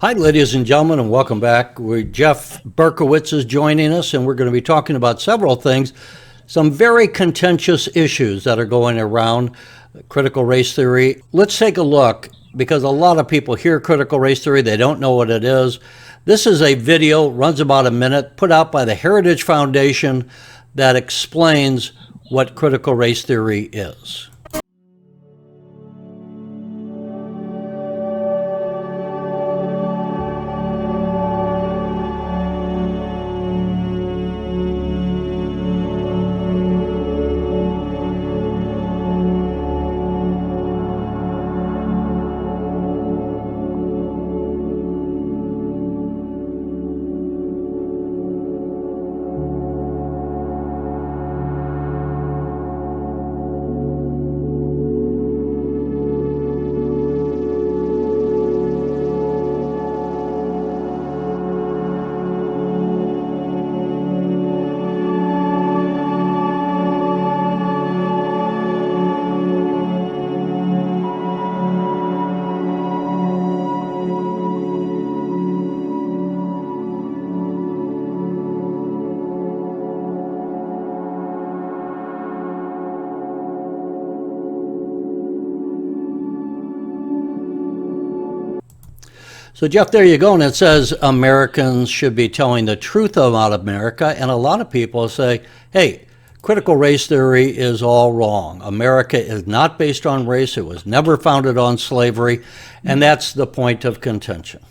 Hi, ladies and gentlemen, and welcome back. Jeff Berkowitz is joining us, and we're going to be talking about several things, some very contentious issues that are going around critical race theory. Let's take a look, because a lot of people hear critical race theory, they don't know what it is. This is a video, runs about a minute, put out by the Heritage Foundation that explains what critical race theory is. So, Jeff, there you go. And it says Americans should be telling the truth about America. And a lot of people say, hey, critical race theory is all wrong. America is not based on race. It was never founded on slavery. And that's the point of contention.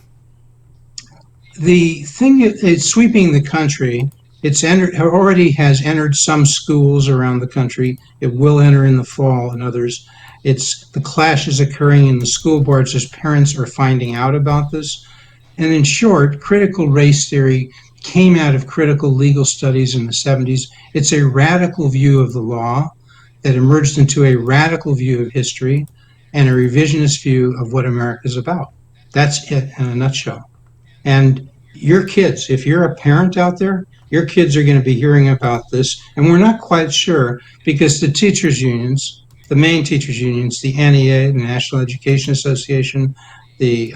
The thing is sweeping the country. Already has entered some schools around the country. It will enter in the fall and others. It's the clash is occurring in the school boards as parents are finding out about this. And in short, critical race theory came out of critical legal studies in the 70s. It's a radical view of the law that emerged into a radical view of history and a revisionist view of what America is about. That's it in a nutshell. And your kids, if you're a parent out there, your kids are going to be hearing about this. And we're not quite sure because the teachers' unions, the main teachers' unions, the NEA, the National Education Association, the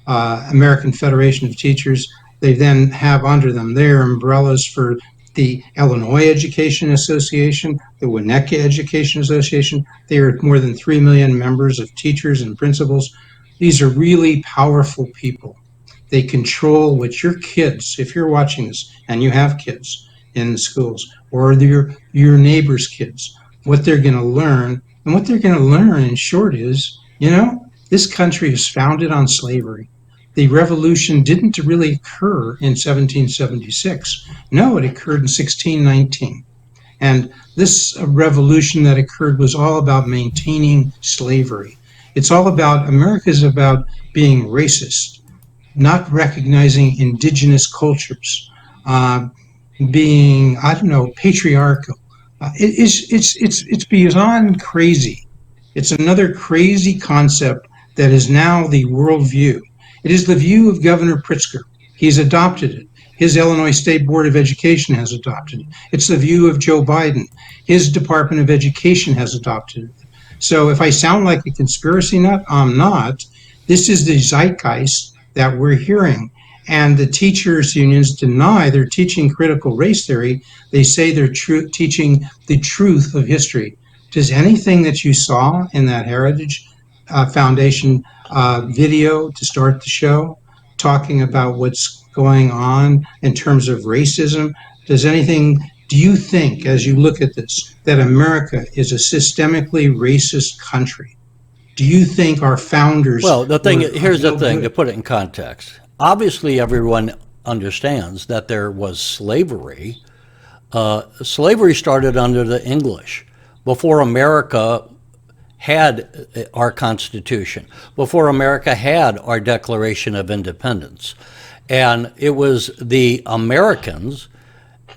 American Federation of Teachers, they then have under them their umbrellas for the Illinois Education Association, the Winnetka Education Association. There are more than 3 million members of teachers and principals. These are really powerful people. They control what your kids, if you're watching this and you have kids in the schools, or your neighbor's kids, what they're going to learn. And what they're going to learn, in short, is, this country is founded on slavery. The revolution didn't really occur in 1776. No, it occurred in 1619. And this revolution that occurred was all about maintaining slavery. It's all about, America's about being racist, not recognizing indigenous cultures, being, patriarchal. It's beyond crazy. It's another crazy concept that is now the worldview. It is the view of Governor Pritzker. He's adopted it. His Illinois State Board of Education has adopted it. It's the view of Joe Biden. His Department of Education has adopted it. So if I sound like a conspiracy nut, I'm not. This is the zeitgeist that we're hearing. And the teachers' unions deny they're teaching critical race theory. They say they're teaching the truth of history. Does anything that you saw in that Heritage Foundation video to start the show, talking about what's going on in terms of racism, do you think, as you look at this, that America is a systemically racist country? Do you think our founders... Well, here's the thing, to put it in context. Obviously, everyone understands that there was slavery. Slavery started under the English, before America had our Constitution, before America had our Declaration of Independence. And it was the Americans,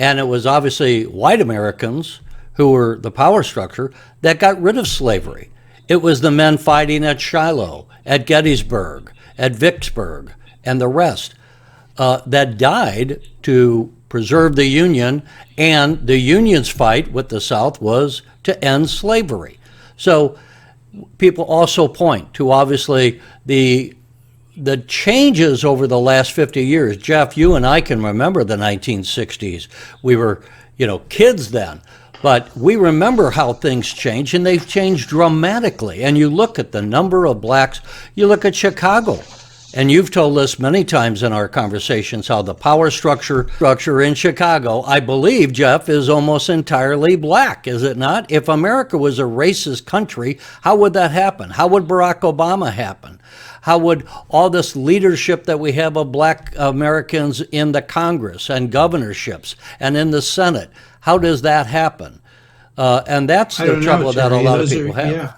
and it was obviously white Americans who were the power structure, that got rid of slavery. It was the men fighting at Shiloh, at Gettysburg, at Vicksburg, and the rest that died to preserve the Union, and the Union's fight with the South was to end slavery. So people also point to obviously the the changes over the last 50 years, Jeff, you and I can remember the 1960s. We were, kids then. But we remember how things changed, and they've changed dramatically. And you look at the number of blacks, you look at Chicago, and you've told us many times in our conversations how the power structure in Chicago, I believe, Jeff, is almost entirely black, is it not? If America was a racist country, how would that happen? How would Barack Obama happen? How would all this leadership that we have of black Americans in the Congress and governorships and in the Senate, how does that happen? And that's the trouble that a lot of people have. Yeah.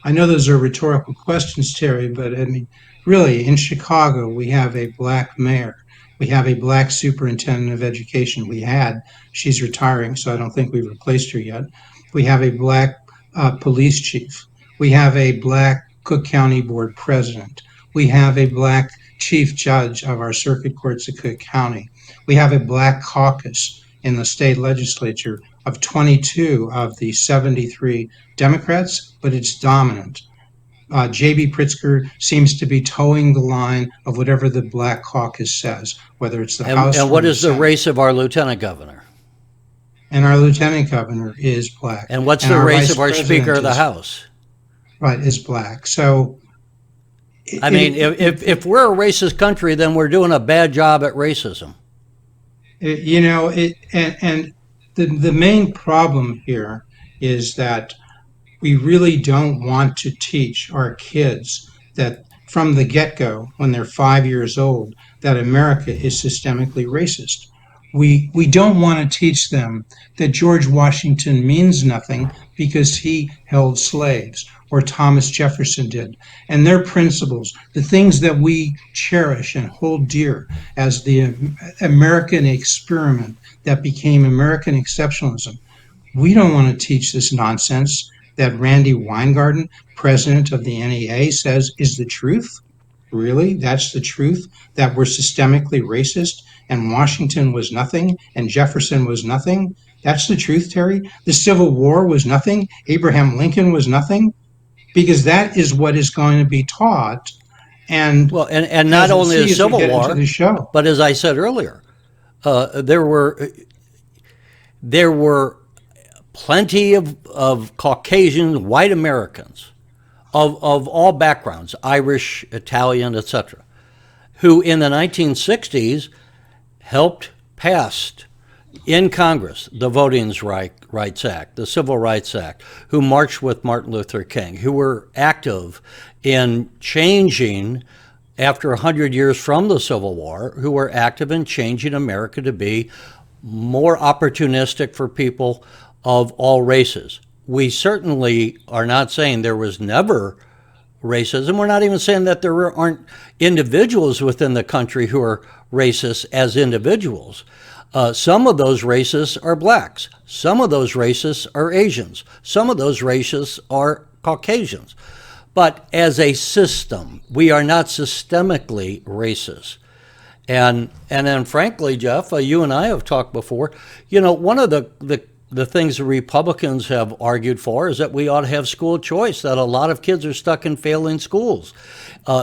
I know those are rhetorical questions, Terry, but I mean, really, in Chicago, we have a black mayor. We have a black superintendent of education. She's retiring, so I don't think we've replaced her yet. We have a black police chief. We have a black Cook County Board president. We have a black chief judge of our circuit courts of Cook County. We have a black caucus in the state legislature of 22 of the 73 Democrats, but it's dominant. J.B. Pritzker seems to be towing the line of whatever the black caucus says, whether it's the House. And what is the race of our lieutenant governor? And our lieutenant governor is black. And what's the race of our Speaker of the House? Right, is black. So, I mean, if we're a racist country, then we're doing a bad job at racism. And the main problem here is that we really don't want to teach our kids that from the get-go, when they're 5 years old, that America is systemically racist. We don't want to teach them that George Washington means nothing because he held slaves, or Thomas Jefferson did. And their principles, the things that we cherish and hold dear as the American experiment that became American exceptionalism, we don't want to teach this nonsense that Randy Weingarten, president of the NEA, says is the truth? Really? That's the truth? That we're systemically racist and Washington was nothing and Jefferson was nothing? That's the truth, Terry? The Civil War was nothing? Abraham Lincoln was nothing? Because that is what is going to be taught. And not only the Civil War, but as I said earlier, there were plenty of Caucasian white Americans of all backgrounds, Irish, Italian, etc., who in the 1960s helped pass in Congress the Voting Rights Act, the Civil Rights Act, who marched with Martin Luther King, who were active in changing, after 100 years from the Civil War, who were active in changing America to be more opportunistic for people of all races. We certainly are not saying there was never racism. We're not even saying that there aren't individuals within the country who are racist as individuals. Some of those racists are blacks. Some of those racists are Asians. Some of those racists are Caucasians. But as a system, we are not systemically racist. And then frankly, Jeff, you and I have talked before, one of the things the Republicans have argued for is that we ought to have school choice, that a lot of kids are stuck in failing schools.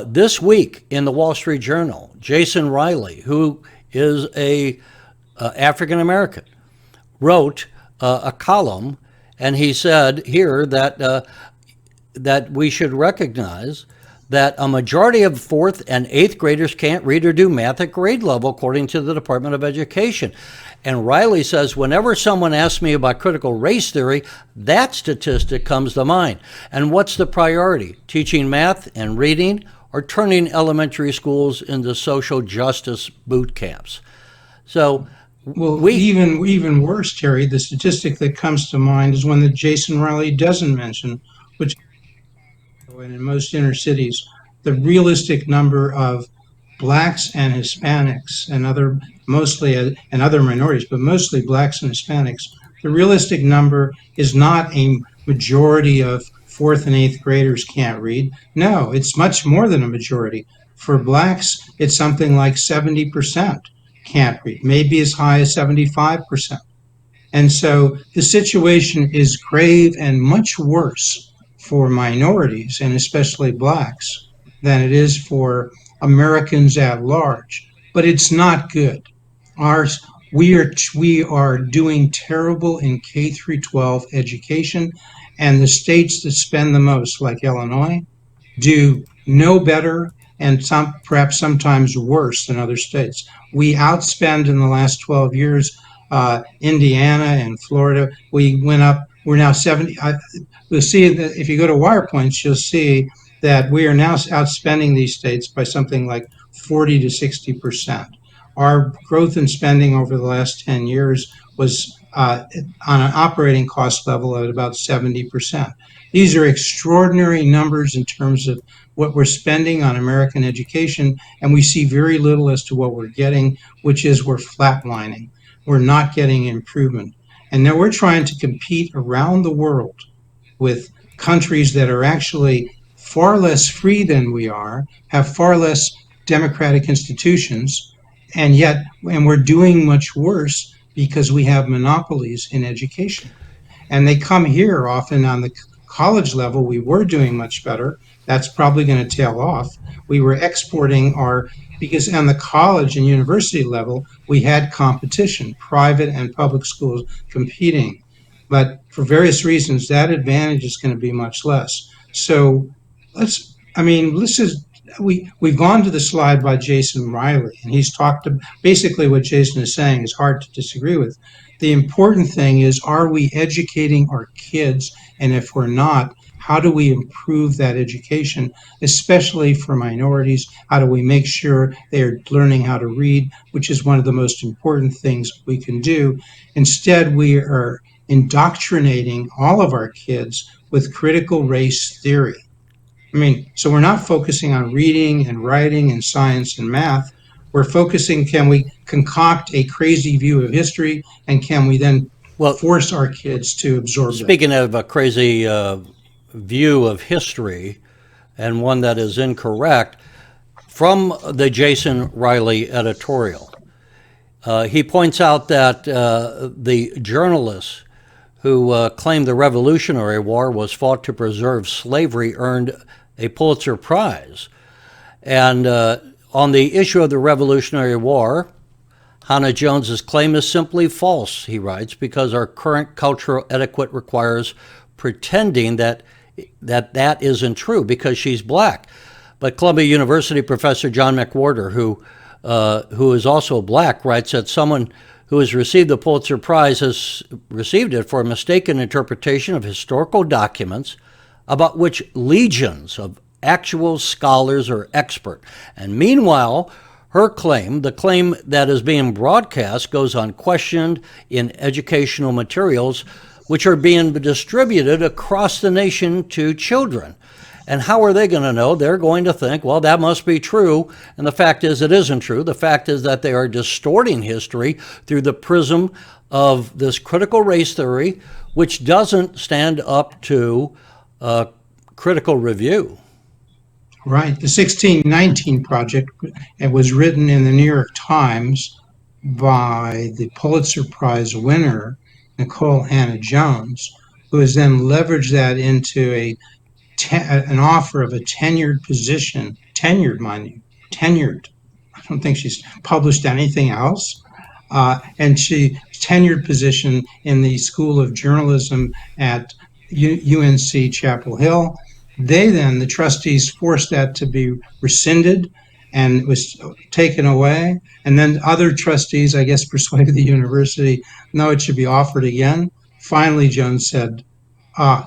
This week in the Wall Street Journal, Jason Riley, who is a African American, wrote a column, and he said here that we should recognize that a majority of 4th and 8th graders can't read or do math at grade level, according to the Department of Education. And Riley says, whenever someone asks me about critical race theory, that statistic comes to mind. And what's the priority? Teaching math and reading, or turning elementary schools into social justice boot camps? So, even worse, Terry, the statistic that comes to mind is one that Jason Riley doesn't mention, which in most inner cities, the realistic number of blacks and Hispanics and other minorities, but mostly blacks and Hispanics, the realistic number is not a majority of 4th and 8th graders can't read. No, it's much more than a majority. For blacks, it's something like 70% can't read, maybe as high as 75%. And so the situation is grave and much worse for minorities, and especially blacks, than it is for Americans at large. But it's not good. Ours, we are doing terrible in K through 12 education, and the states that spend the most, like Illinois, do no better and perhaps sometimes worse than other states. We outspend in the last 12 years Indiana and Florida. We went up, we're now 70. You'll see that if you go to wire points, you'll see that we are now outspending these states by something like 40 to 60%. Our growth in spending over the last 10 years was on an operating cost level at about 70%. These are extraordinary numbers in terms of what we're spending on American education, and we see very little as to what we're getting, which is we're flatlining. We're not getting improvement. And now we're trying to compete around the world with countries that are actually far less free than we are, have far less democratic institutions, and we're doing much worse because we have monopolies in education. And they come here often on the college level. We were doing much better. That's probably going to tail off. We were exporting because on the college and university level, we had competition, private and public schools competing. But for various reasons, that advantage is going to be much less. So let's just, we've gone to the slide by Jason Riley, and he's talked to basically what Jason is saying is hard to disagree with. The important thing is, are we educating our kids? And if we're not, how do we improve that education, especially for minorities? How do we make sure they're learning how to read, which is one of the most important things we can do? Instead, we are indoctrinating all of our kids with critical race theory. So we're not focusing on reading and writing and science and math. We're focusing, can we concoct a crazy view of history, and can we then force our kids to absorb it? Speaking of a crazy view of history, and one that is incorrect, from the Jason Riley editorial, he points out that the journalists who claimed the Revolutionary War was fought to preserve slavery earned a Pulitzer Prize. And on the issue of the Revolutionary War, Hannah-Jones's claim is simply false, he writes, because our current cultural etiquette requires pretending that isn't true because she's black. But Columbia University professor John McWhorter, who is also black, writes that someone who has received the Pulitzer Prize has received it for a mistaken interpretation of historical documents about which legions of actual scholars are expert. And meanwhile, her claim, the claim that is being broadcast, goes unquestioned in educational materials which are being distributed across the nation to children. And how are they going to know? They're going to think, well, that must be true. And the fact is, it isn't true. The fact is that they are distorting history through the prism of this critical race theory, which doesn't stand up to critical review. Right. The 1619 Project, it was written in the New York Times by the Pulitzer Prize winner, Nikole Hannah-Jones, who has then leveraged that into an offer of a tenured position, tenured. I don't think she's published anything else. And she tenured position in the School of Journalism at UNC-Chapel Hill. The trustees forced that to be rescinded, and it was taken away. And then other trustees, I guess, persuaded the university, no, it should be offered again. Finally, Jones said,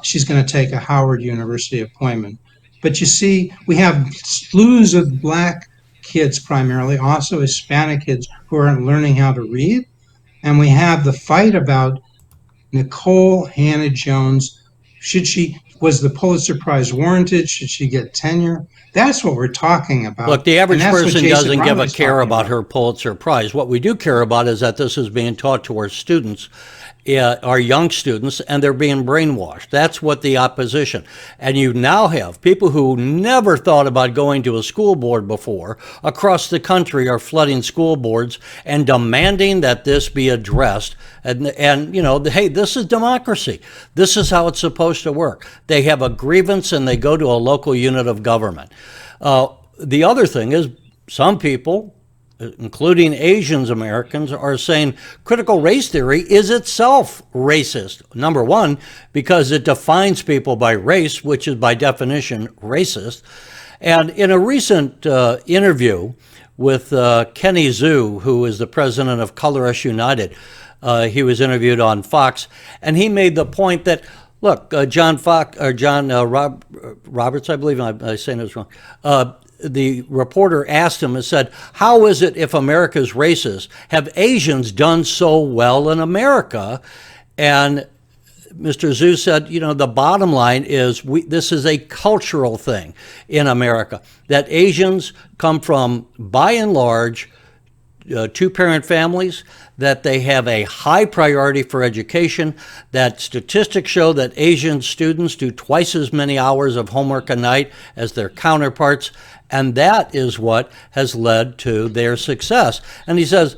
she's going to take a Howard University appointment. But you see, we have slews of black kids primarily, also Hispanic kids who aren't learning how to read. And we have the fight about Nikole Hannah-Jones. Was the Pulitzer Prize warranted? Should she get tenure? That's what we're talking about. Look, the average person doesn't give a care about her Pulitzer Prize. What we do care about is that this is being taught to our students, our young students, and they're being brainwashed. That's what the opposition. And you now have people who never thought about going to a school board before across the country are flooding school boards and demanding that this be addressed. And you know, hey, this is democracy. This is how it's supposed to work. They have a grievance and they go to a local unit of government. The other thing is, some people, including Asian Americans, are saying critical race theory is itself racist. Number one, because it defines people by race, which is by definition racist. And in a recent interview with Kenny Zhu, who is the president of Color Us United, he was interviewed on Fox, and he made the point that, look, Roberts, I believe I'm saying this wrong. The reporter asked him and said, how is it if America's racist? Have Asians done so well in America? And Mr. Zhu said, the bottom line is this is a cultural thing in America, that Asians come from, by and large, two-parent families, that they have a high priority for education, that statistics show that Asian students do twice as many hours of homework a night as their counterparts, and that is what has led to their success. And he says,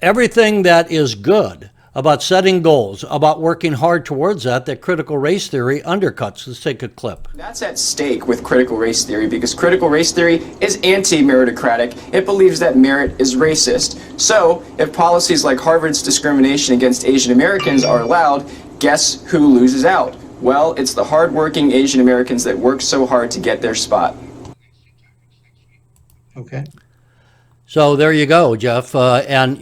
everything that is good about setting goals, about working hard towards that critical race theory undercuts. Let's take a clip. That's at stake with critical race theory, because critical race theory is anti-meritocratic. It believes that merit is racist. So if policies like Harvard's discrimination against Asian Americans are allowed, guess who loses out? Well, it's the hardworking Asian Americans that work so hard to get their spot. Okay. So there you go, Jeff. And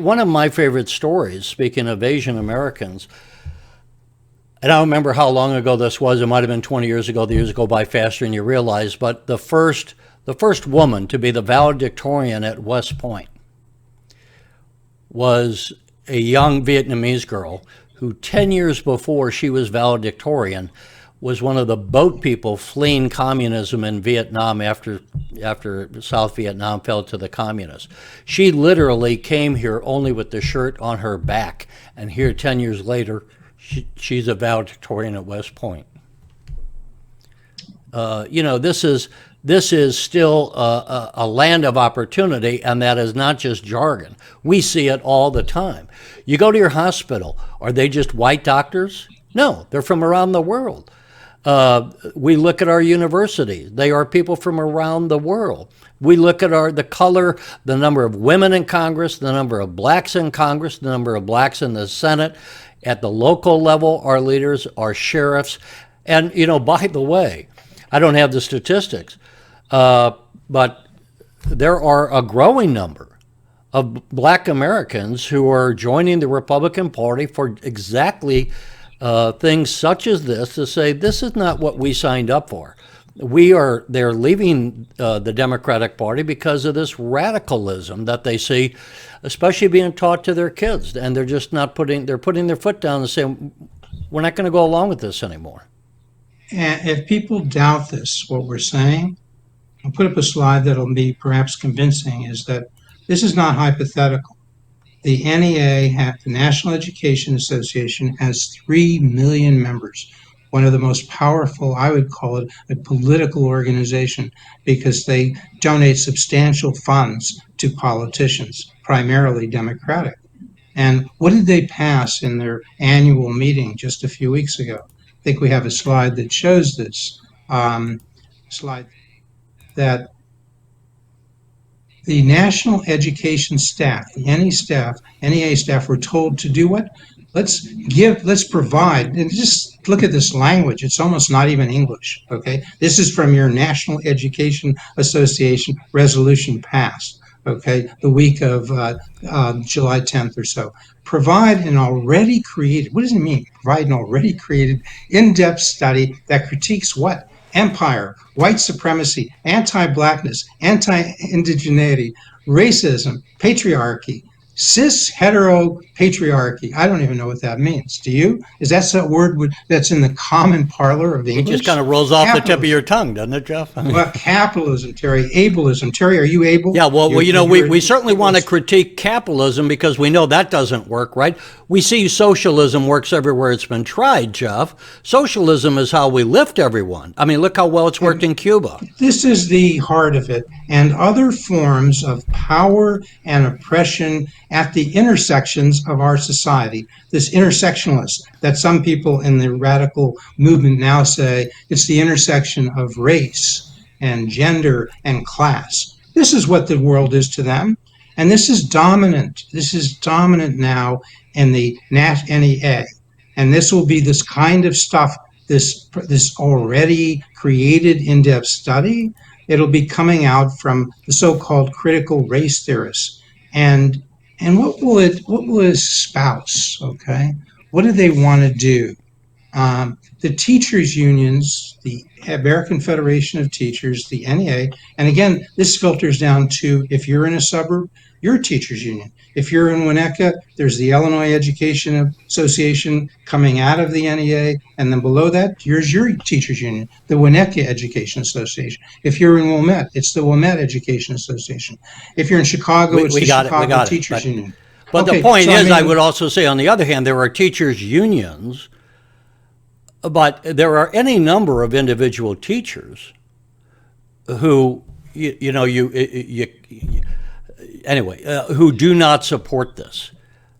one of my favorite stories, speaking of Asian Americans, and I don't remember how long ago this was. It might have been 20 years ago. The years go by faster than you realize. But the first woman to be the valedictorian at West Point was a young Vietnamese girl who 10 years before she was valedictorian was one of the boat people fleeing communism in Vietnam after South Vietnam fell to the communists. She literally came here only with the shirt on her back, and here 10 years later, she's a valedictorian at West Point. This is still a land of opportunity, and that is not just jargon. We see it all the time. You go to your hospital, are they just white doctors? No, they're from around the world. We look at our universities. They are people from around the world. We look at the color, the number of women in Congress, the number of blacks in Congress, the number of blacks in the Senate. At the local level, our leaders, our sheriffs. And, by the way, I don't have the statistics, but there are a growing number of black Americans who are joining the Republican Party for exactly things such as this, to say this is not what we signed up for. They're leaving the Democratic Party because of this radicalism that they see, especially being taught to their kids, and they're just not putting their foot down and saying, we're not going to go along with this anymore. And if people doubt this, what we're saying, I'll put up a slide that'll be perhaps convincing, is that this is not hypothetical. The NEA, the National Education Association, has 3 million members, one of the most powerful, I would call it, a political organization, because they donate substantial funds to politicians, primarily Democratic. And what did they pass in their annual meeting just a few weeks ago? I think we have a slide that shows this. Slide that the national education staff, the NEA staff were told to do what? Let's provide, and just look at this language. It's almost not even English, okay? This is from your National Education Association resolution passed, okay, the week of July 10th or so. Provide an already created, what does it mean? Provide an already created in-depth study that critiques what? Empire, white supremacy, anti-blackness, anti-indigeneity, racism, patriarchy, cis-hetero patriarchy. I don't even know what that means. Do you? Is that a word that's in the common parlor of English? It just kind of rolls off the tip of your tongue, doesn't it, Jeff? Well, capitalism, Terry, ableism. Terry, are you able? Yeah, well, we certainly want to critique capitalism because we know that doesn't work, right? We see socialism works everywhere it's been tried, Jeff. Socialism is how we lift everyone. I mean, look how well it's worked in Cuba. This is the heart of it. And other forms of power and oppression at the intersections of our society. This intersectionalist that some people in the radical movement now say it's the intersection of race and gender and class. This is what the world is to them. And this is dominant. This is dominant now in the NEA. And this will be this kind of stuff, this already created in-depth study. It'll be coming out from the so-called critical race theorists. And what will it espouse? Okay. What do they want to do? The teachers unions, the American Federation of Teachers, the NEA, and again, this filters down to if you're in a suburb, you're a teachers union. If you're in Winnetka, there's the Illinois Education Association coming out of the NEA, and then below that, here's your teachers union, the Winnetka Education Association. If you're in Wilmette, it's the Wilmette Education Association. If you're in Chicago, it's the Chicago Teachers Union. But the point is, I would also say, on the other hand, there are teachers unions, but there are any number of individual teachers who, who do not support this.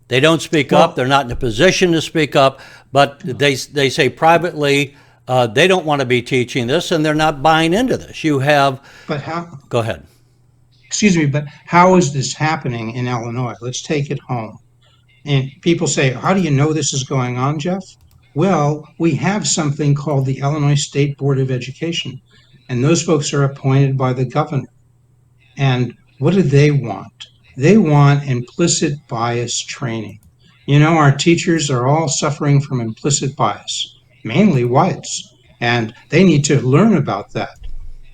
They don't speak up. They're not in a position to speak up, but they say privately they don't want to be teaching this, and they're not buying into this. You have. But how? Go ahead. Excuse me, but how is this happening in Illinois? Let's take it home. And people say, how do you know this is going on, Jeff? Well, we have something called the Illinois State Board of Education, and those folks are appointed by the governor. And what do they want? They want implicit bias training. Our teachers are all suffering from implicit bias, mainly whites, and they need to learn about that.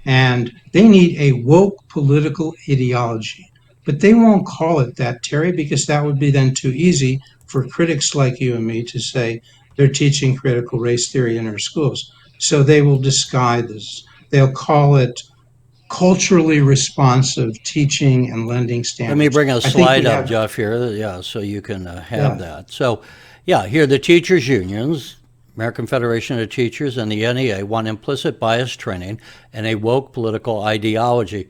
And they need a woke political ideology. But they won't call it that, Terry, because that would be then too easy for critics like you and me to say they're teaching critical race theory in our schools. So they will disguise this. They'll call it culturally responsive teaching and lending standards. Let me bring a slide up, Jeff, here, so you can have that. So, here the teachers' unions, American Federation of Teachers, and the NEA want implicit bias training and a woke political ideology.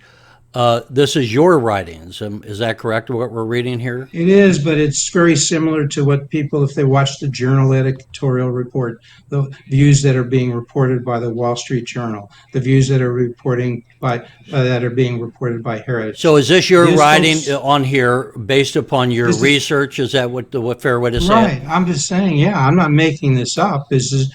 This is your writings. Is that correct, what we're reading here? It is, but it's very similar to what people, if they watch the Journal editorial report, the views that are being reported by the Wall Street Journal, the views that are being reported by Heritage. So is this your writing on here based upon your research? Is that what fair way to say right. it? I'm just saying, I'm not making this up. This is,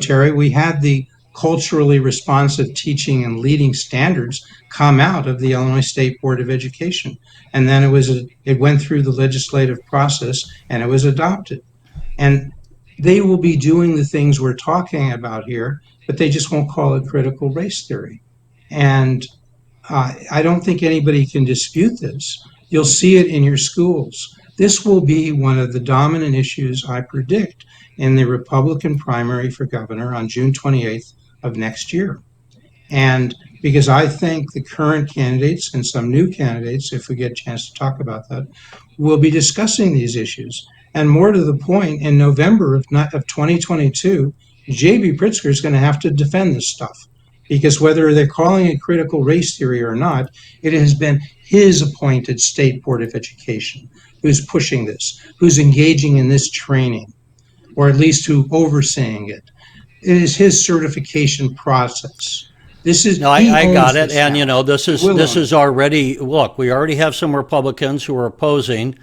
Terry, we had the culturally responsive teaching and leading standards come out of the Illinois State Board of Education. And then it went through the legislative process and it was adopted. And they will be doing the things we're talking about here, but they just won't call it critical race theory. And I don't think anybody can dispute this. You'll see it in your schools. This will be one of the dominant issues, I predict, in the Republican primary for governor on June 28th of next year. And because I think the current candidates and some new candidates, if we get a chance to talk about that, will be discussing these issues. And more to the point, in November of 2022, J.B. Pritzker is going to have to defend this stuff. Because whether they're calling it critical race theory or not, it has been his appointed State Board of Education who's pushing this, who's engaging in this training, or at least who overseeing it. It is his certification process. This is I got it, and this is already. Look, we already have some Republicans who are opposing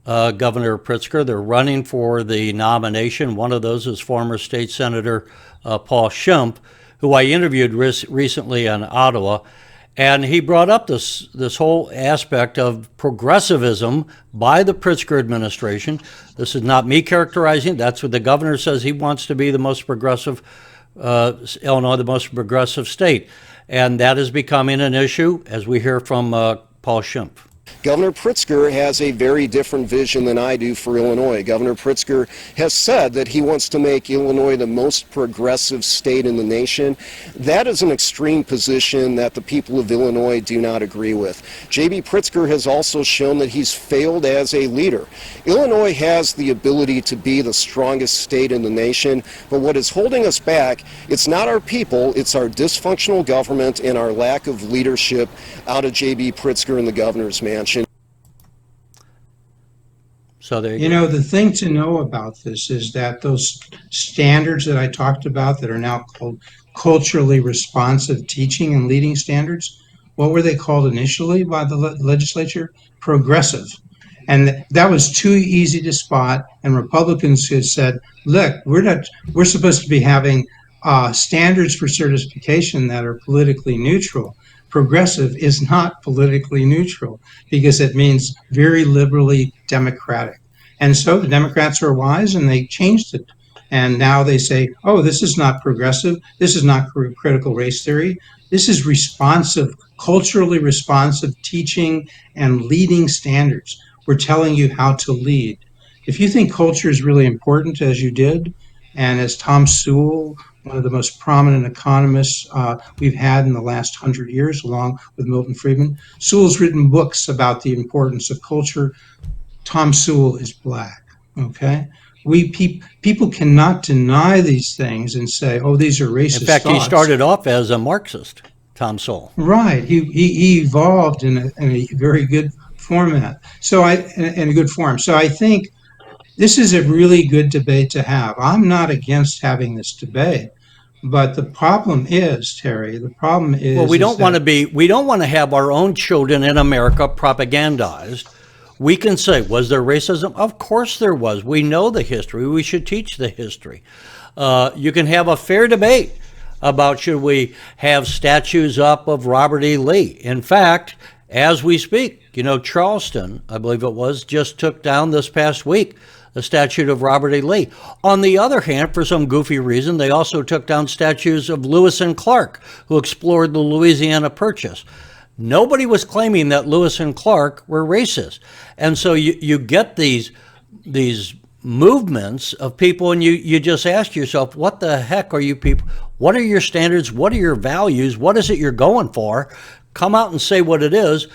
Governor Pritzker. They're running for the nomination. One of those is former State Senator Paul Schimpf, who I interviewed recently in Ottawa, and he brought up this whole aspect of progressivism by the Pritzker administration. This is not me characterizing. That's what the governor says. He wants to be the most progressive, Illinois, the most progressive state. And that is becoming an issue, as we hear from Paul Schimpf. Governor Pritzker has a very different vision than I do for Illinois. Governor Pritzker has said that he wants to make Illinois the most progressive state in the nation. That is an extreme position that the people of Illinois do not agree with. J.B. Pritzker has also shown that he's failed as a leader. Illinois has the ability to be the strongest state in the nation, but what is holding us back, it's not our people, it's our dysfunctional government and our lack of leadership out of J.B. Pritzker and the governor's mansion. So there the thing to know about this is that those standards that I talked about that are now called culturally responsive teaching and leading standards. What were they called initially by the legislature? Progressive. And that was too easy to spot. And Republicans had said, look, we're supposed to be having standards for certification that are politically neutral. Progressive is not politically neutral because it means very liberally democratic. And so the Democrats are wise and they changed it. And now they say, oh, this is not progressive. This is not critical race theory. This is responsive, culturally responsive teaching and leading standards. We're telling you how to lead. If you think culture is really important, as you did, and as Tom Sewell, one of the most prominent economists we've had in the last 100 years, along with Milton Friedman, Sewell's written books about the importance of culture. Tom Sewell is black, okay? People cannot deny these things and say, oh, these are racist In fact, thoughts. he started off as a Marxist, Tom Sowell. Right. He evolved in a very good format. In a good form. So I think this is a really good debate to have. I'm not against having this debate, but the problem is, Terry, Well, we don't want to have our own children in America propagandized. We can say, was there racism? Of course there was. We know the history. We should teach the history. You can have a fair debate about should we have statues up of Robert E. Lee. In fact, as we speak, Charleston, I believe it was, just took down this past week the statue of Robert E. Lee. On the other hand, for some goofy reason, they also took down statues of Lewis and Clark, who explored the Louisiana Purchase. Nobody was claiming that Lewis and Clark were racist. And so you get these movements of people, and you just ask yourself, what the heck are you people? What are your standards? What are your values? What is it you're going for? Come out and say what it is.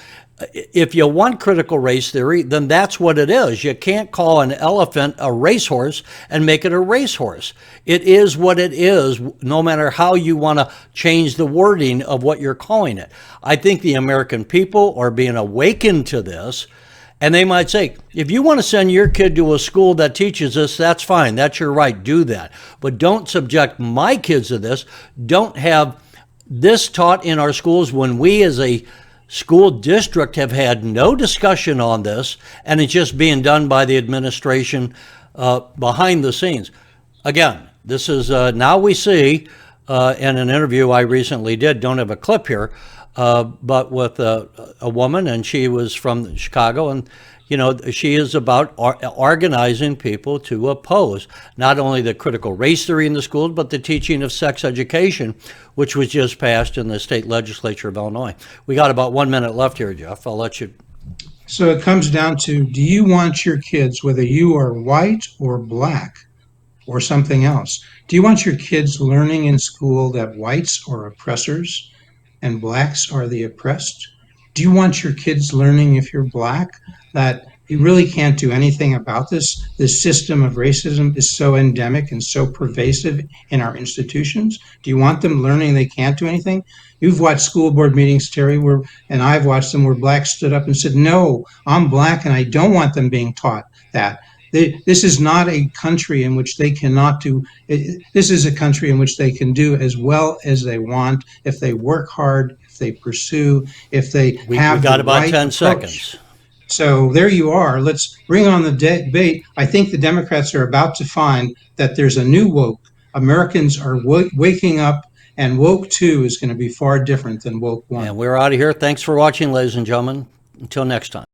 If you want critical race theory, then that's what it is. You can't call an elephant a racehorse and make it a racehorse. It is what it is, no matter how you want to change the wording of what you're calling it. I think the American people are being awakened to this, and they might say, if you want to send your kid to a school that teaches this, that's fine. That's your right. Do that. But don't subject my kids to this. Don't have this taught in our schools when we as a school district have had no discussion on this, and it's just being done by the administration behind the scenes. Again, this is now we see in an interview I recently did, don't have a clip here, but with a woman, and she was from Chicago, and she is about organizing people to oppose not only the critical race theory in the schools, but the teaching of sex education, which was just passed in the state legislature of Illinois. We got about 1 minute left here, Jeff. I'll let you. So it comes down to, do you want your kids, whether you are white or black or something else, do you want your kids learning in school that whites are oppressors and blacks are the oppressed? Do you want your kids learning, if you're black, that you really can't do anything about this? This system of racism is so endemic and so pervasive in our institutions. Do you want them learning they can't do anything? You've watched school board meetings, Terry, and I've watched them where blacks stood up and said, no, I'm black and I don't want them being taught that. This is not a country in which they cannot do. This is a country in which they can do as well as they want if they work hard, if they pursue, if they have we got the about right 10 approach. seconds. So there you are. Let's bring on the debate. I think the Democrats are about to find that there's a new woke. Americans are waking up, and woke 2 is going to be far different than woke 1. And we're out of here. Thanks for watching, ladies and gentlemen. Until next time.